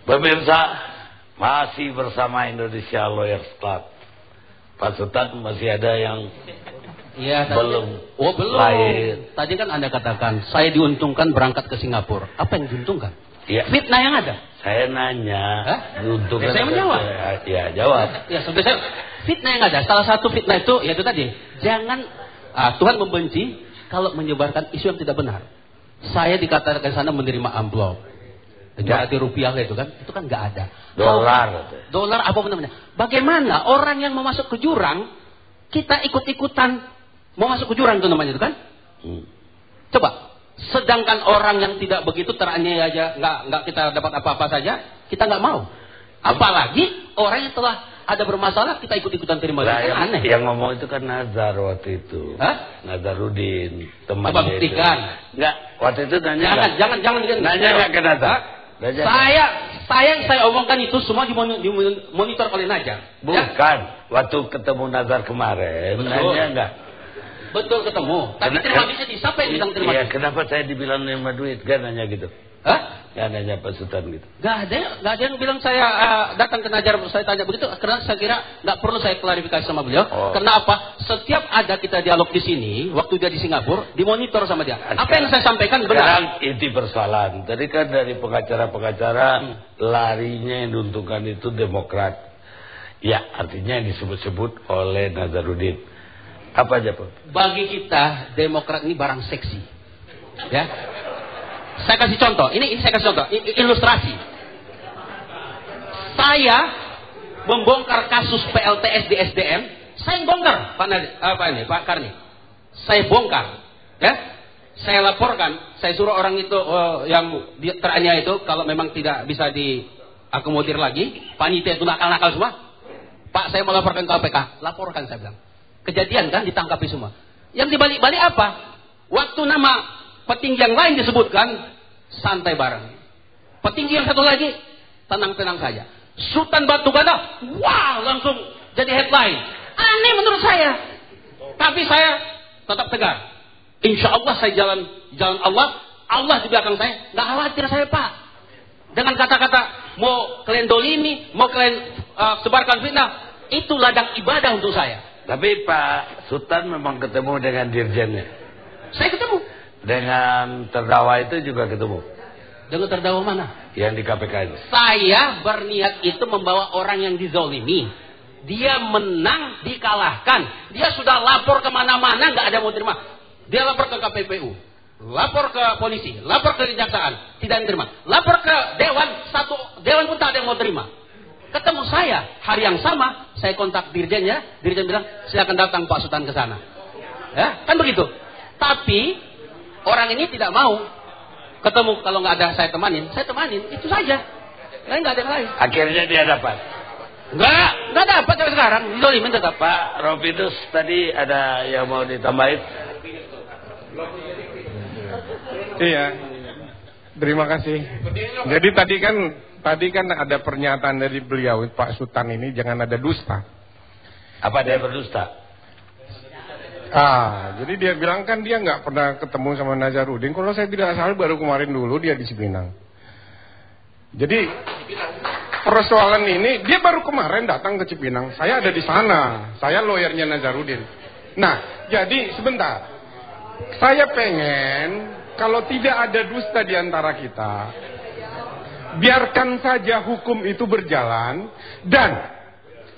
Pemirsa, masih bersama Indonesia Lawyers Club. Pak Sultan masih ada yang belum lahir. Tadi kan Anda katakan saya diuntungkan berangkat ke Singapura. Apa yang diuntungkan? Ya. Fitnah yang ada. Saya nanya. Diuntungkan. Saya menjawab. Ya, jawab. Ya, sudah saya. Fitnah yang ada. Salah satu fitnah itu yaitu tadi. Jangan Tuhan membenci kalau menyebarkan isu yang tidak benar. Saya dikatakan sana menerima amplop. Jadi rupiah itu kan nggak ada. Dolar apa namanya? Bagaimana orang yang mau masuk ke jurang kita ikut-ikutan mau masuk ke jurang itu namanya itu kan? Coba. Sedangkan orang yang tidak begitu teraniaya aja nggak kita dapat apa-apa saja kita nggak mau. Apalagi orang yang telah ada bermasalah kita ikut-ikutan terima. Nah, aneh. Yang ngomong itu kan Nazar waktu itu. Coba Nazarudin temannya buktikan. Enggak, waktu itu nanya. Jangan nanya enggak ke Nazar. Saya omongkan itu semua dimonitor oleh Najar. Bukan, waktu ketemu Nazar kemarin, nanya enggak? Betul ketemu. Tapi terima duitnya siapa yang bilang terima duit? Iya, kenapa saya dibilang terima duit? Gak nanya gitu. Gak nanya Pak Sultan gitu. Gak ada yang bilang saya datang ke Najar saya tanya begitu. Karena saya kira gak perlu saya klarifikasi sama beliau. Kenapa? Setiap ada kita dialog di sini, waktu dia di Singapura, dimonitor sama dia. Apa yang saya sampaikan benar? Sekarang inti persoalan. Tadi kan dari pengacara-pengacara larinya yang diuntungkan itu Demokrat. Ya, artinya yang disebut-sebut oleh Nazarudin. Apa aja Pak? Bagi kita Demokrat ini barang seksi. Ya. Saya kasih contoh. Ini saya kasih contoh. Ilustrasi. Saya membongkar kasus PLTS di SDM. Saya bongkar Pak Karni. Saya bongkar. Ya. Saya laporkan. Saya suruh orang itu yang teraniaya itu kalau memang tidak bisa diakomodir lagi, panitia itu nakal-nakal semua. Pak, saya mau laporkan ke KPK. Laporkan saya bilang. Kejadian kan ditangkapi semua. Yang dibalik-balik apa? Waktu nama petinggi yang lain disebutkan, santai bareng. Petinggi yang satu lagi, tenang-tenang saja. Sultan Batu Gana, wah langsung jadi headline. Aneh menurut saya. Tapi saya tetap tegar. Insya Allah saya jalan Allah di belakang saya. Gak khawatir saya Pak. Dengan kata-kata mau kalian dolimi, mau kalian sebarkan fitnah, itu ladang ibadah untuk saya. Tapi Pak Sultan memang ketemu dengan dirjennya. Saya ketemu. Dengan terdakwa itu juga ketemu. Dengan terdakwa mana? Yang di KPK itu. Saya berniat itu membawa orang yang dizolimi. Dia menang, dikalahkan. Dia sudah lapor kemana-mana, nggak ada mau terima. Dia lapor ke KPPU, lapor ke polisi, lapor ke kejaksaan, tidak diterima. Lapor ke dewan, satu dewan pun tak ada yang mau terima. Ketemu saya hari yang sama, saya kontak dirjennya, dirjen bilang silakan datang Pak Sultan ke sana. Ya, kan begitu. Tapi orang ini tidak mau ketemu kalau nggak ada saya temanin itu saja. Lain nggak ada yang lain. Akhirnya dia dapat. Nggak dapat sampai sekarang. Dizolimin tetap. Pak Robinus tadi ada yang mau ditambahin? Iya. Terima kasih. Jadi tadi kan ada pernyataan dari beliau Pak Sultan ini jangan ada dusta. Apa dia berdusta? Jadi dia bilang kan dia nggak pernah ketemu sama Nazarudin. Kalau saya tidak salah baru kemarin dulu dia di Cipinang. Jadi persoalan ini dia baru kemarin datang ke Cipinang. Saya ada di sana. Saya lawyernya Nazarudin. Nah, jadi sebentar. Saya pengen kalau tidak ada dusta di antara kita, biarkan saja hukum itu berjalan. Dan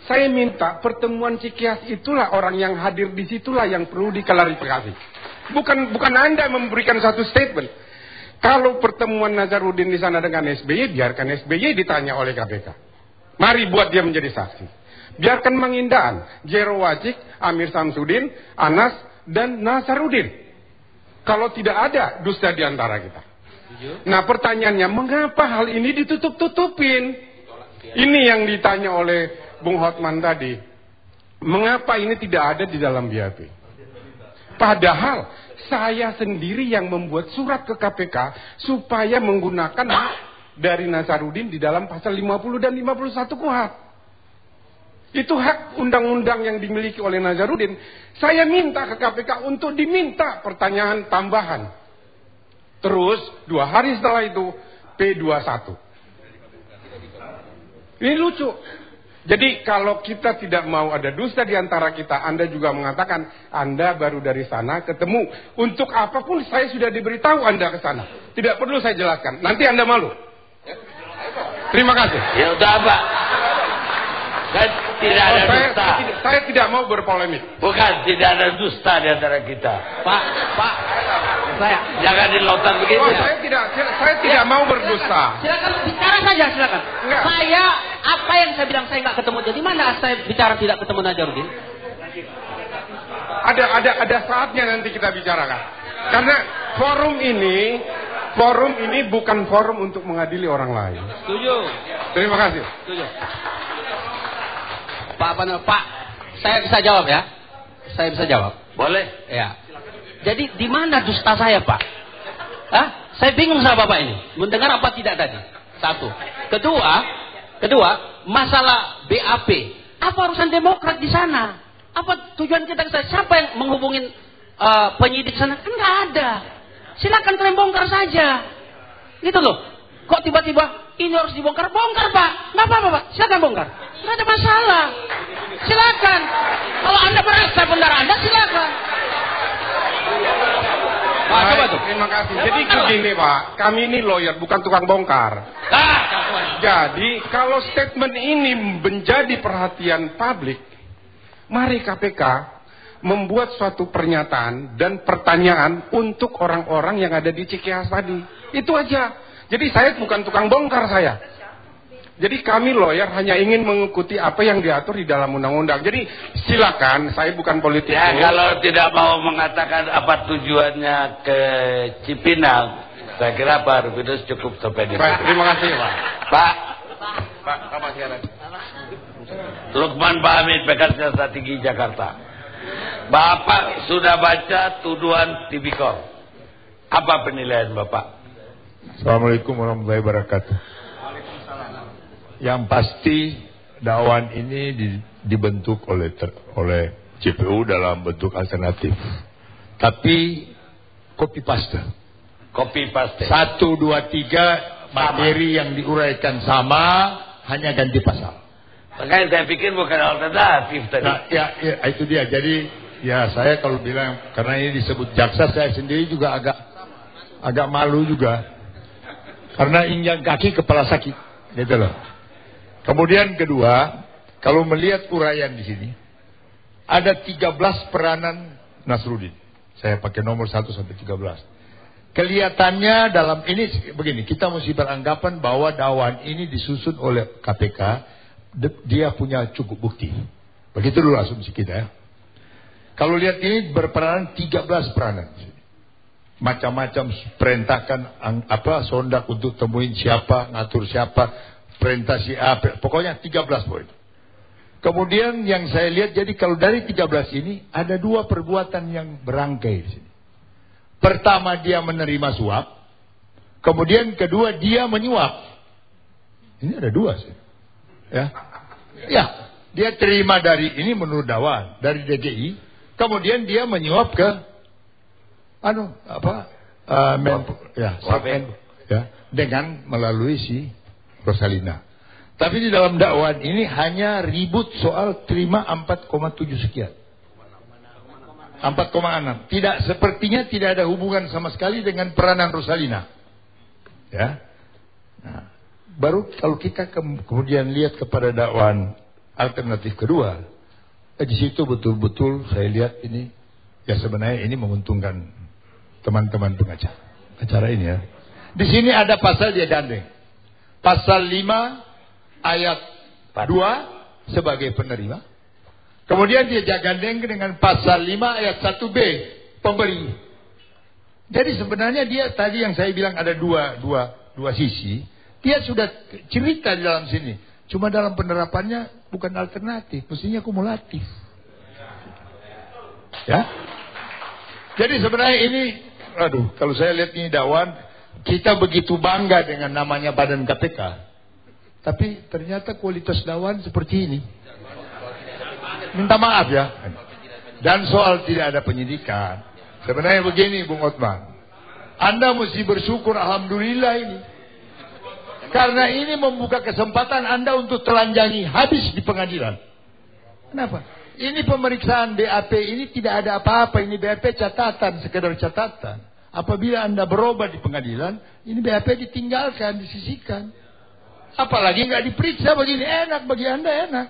saya minta pertemuan Cikias itulah orang yang hadir di situlah yang perlu diklarifikasi. Bukan Anda memberikan satu statement. Kalau pertemuan Nazarudin di sana dengan SBY, biarkan SBY ditanya oleh KPK. Mari buat dia menjadi saksi. Biarkan Mang Indaan, Jero Wacik, Amir Samsudin, Anas dan Nazarudin. Kalau tidak ada dusta di antara kita. Nah pertanyaannya, mengapa hal ini ditutup-tutupin? Ini yang ditanya oleh Bung Hotman tadi. Mengapa ini tidak ada di dalam BAP? Padahal saya sendiri yang membuat surat ke KPK supaya menggunakan hak dari Nazarudin di dalam pasal 50 dan 51 KUHP. Itu hak undang-undang yang dimiliki oleh Nazarudin. Saya minta ke KPK untuk diminta pertanyaan tambahan. Terus 2 hari setelah itu P21. Ini lucu. Jadi kalau kita tidak mau ada dusta di antara kita, Anda juga mengatakan Anda baru dari sana ketemu. Untuk apapun saya sudah diberitahu Anda ke sana. Tidak perlu saya jelaskan. Nanti Anda malu. Terima kasih. Ya udah Pak. Kan tidak ada dusta. Saya tidak mau berpolemik. Bukan, tidak ada dusta di antara kita. Pak, saya Jangan dilotar begitu. Oh, saya tidak mau berdusta. Silakan bicara saja, silakan. Enggak. Saya apa yang saya bilang saya nggak ketemu. Jadi mana saya bicara tidak ketemu Nazarudin? Ada saatnya nanti kita bicarakan. Karena forum ini bukan forum untuk mengadili orang lain. Setuju. Terima kasih. Setuju. Pak, saya bisa jawab ya? Saya bisa jawab. Boleh? Ya. Jadi di mana dusta saya, Pak? Hah? Saya bingung sama Bapak ini. Mendengar apa tidak tadi? Satu. Kedua, masalah BAP. Apa urusan Demokrat di sana? Apa tujuan kita ke sana? Siapa yang menghubungin penyidik sana? Kan nggak ada. Silakan kalian bongkar saja. Gitu loh. Kok tiba-tiba ini harus dibongkar? Bongkar, Pak. Nggak apa-apa, Pak. Silakan bongkar. Nggak ada masalah. Silakan. Kalau Anda merasa benar Anda, silakan. Pak, coba tuh. Terima kasih. Jadi begini Pak, kami ini lawyer bukan tukang bongkar. Jadi kalau statement ini menjadi perhatian publik, mari KPK membuat suatu pernyataan dan pertanyaan untuk orang-orang yang ada di Cikeas tadi. Itu aja. Jadi saya bukan tukang bongkar saya. Jadi kami lawyer hanya ingin mengikuti apa yang diatur di dalam undang-undang. Jadi silakan, saya bukan politikus. Ya kalau tidak mau mengatakan apa tujuannya ke Cipinang, saya kira Pak Rufidus cukup sampai di sini. Terima kasih Pak. Pak Apa siaran? Lukman Pak Hamid, Pekerja Strategi Jakarta. Bapak sudah baca tuduhan Tipikor. Apa penilaian Bapak? Assalamualaikum warahmatullahi wabarakatuh. Yang pasti dakwaan ini dibentuk oleh CPU dalam bentuk alternatif. Tapi copy paste. 1, 2, 3 materi yang diuraikan sama, hanya ganti pasal. Makanya saya pikir bukan alternatif tadi. Nah, ya itu dia. Jadi ya saya kalau bilang karena ini disebut jaksa, saya sendiri juga agak malu juga. Karena injak kaki kepala sakit, gitu loh. Kemudian kedua, kalau melihat uraian di sini, ada 13 peranan Nasruddin. Saya pakai nomor 1 sampai 13. Kelihatannya dalam ini begini, kita mesti beranggapan bahwa dakwaan ini disusun oleh KPK, dia punya cukup bukti. Begitu dulu asumsi kita ya. Kalau lihat ini berperanan 13 peranan. Macam-macam perintahkan sondak untuk temuin siapa, ngatur siapa, perintah si A, pokoknya 13 poin. Kemudian yang saya lihat, jadi kalau dari 13 ini ada 2 perbuatan yang berangkai di sini. Pertama dia menerima suap, kemudian kedua dia menyuap. Ini ada 2 sih. Ya, dia terima dari ini menurut dakwaan dari DGI, kemudian dia menyuap ke dengan melalui si Rosalina. Tapi di dalam dakwaan ini hanya ribut soal terima 4,7 sekian. 4,6. Sepertinya tidak ada hubungan sama sekali dengan peranan Rosalina. Ya. Nah, baru kalau kita kemudian lihat kepada dakwaan alternatif kedua, di situ betul-betul saya lihat ini ya sebenarnya ini menguntungkan teman-teman pengacara acara ini ya. Di sini ada pasal dia gandeng. Pasal 5 ayat 2 sebagai penerima. Kemudian dia gandeng dengan pasal 5 ayat 1B pemberi. Jadi sebenarnya dia tadi yang saya bilang ada dua sisi. Dia sudah cerita di dalam sini. Cuma dalam penerapannya bukan alternatif, mestinya kumulatif. Ya. Jadi sebenarnya ini kalau saya lihat ini dakwaan, kita begitu bangga dengan namanya Badan KPK. Tapi ternyata kualitas dakwaan seperti ini. Minta maaf ya. Dan soal tidak ada penyidikan. Sebenarnya begini Bung Otman. Anda mesti bersyukur, alhamdulillah ini. Karena ini membuka kesempatan Anda untuk telanjangi habis di pengadilan. Kenapa? Ini pemeriksaan BAP ini tidak ada apa-apa. Ini BAP catatan, sekedar catatan. Apabila Anda berubah di pengadilan, ini BAP ditinggalkan, disisihkan. Apalagi nggak diperiksa begini, enak bagi Anda, enak.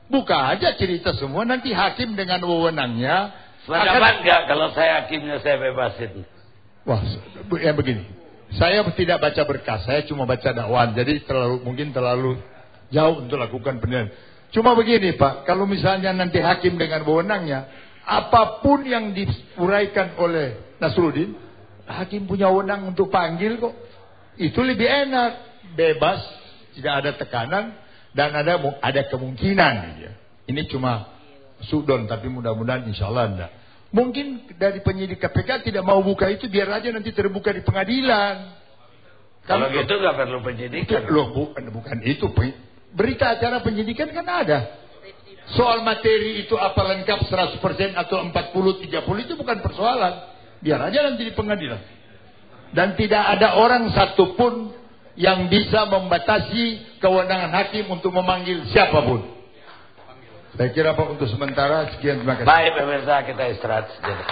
Buka aja cerita semua, nanti hakim dengan wewenangnya. Sependapat nggak kalau saya hakimnya saya bebasin? Wah, ya begini. Saya tidak baca berkas, saya cuma baca dakwaan. Jadi mungkin terlalu jauh untuk lakukan penilaian. Cuma begini Pak, kalau misalnya nanti hakim dengan wewenangnya, apapun yang diuraikan oleh Nasruddin, hakim punya wewenang untuk panggil kok. Itu lebih enak, bebas, tidak ada tekanan, dan ada kemungkinan. Ya. Ini cuma sudon, tapi mudah-mudahan insya Allah enggak. Mungkin dari penyidik KPK tidak mau buka itu, biar aja nanti terbuka di pengadilan. Kalau gitu nggak perlu penyidikan. Loh, bukan itu. Berita acara penyidikan kan ada. Soal materi itu apa lengkap 100% atau 40-30 itu bukan persoalan. Biar aja nanti di pengadilan. Dan tidak ada orang satupun yang bisa membatasi kewenangan hakim untuk memanggil siapapun. Saya kira Pak untuk sementara sekian, terima kasih. Baik pemirsa, kita istirahat sejenak.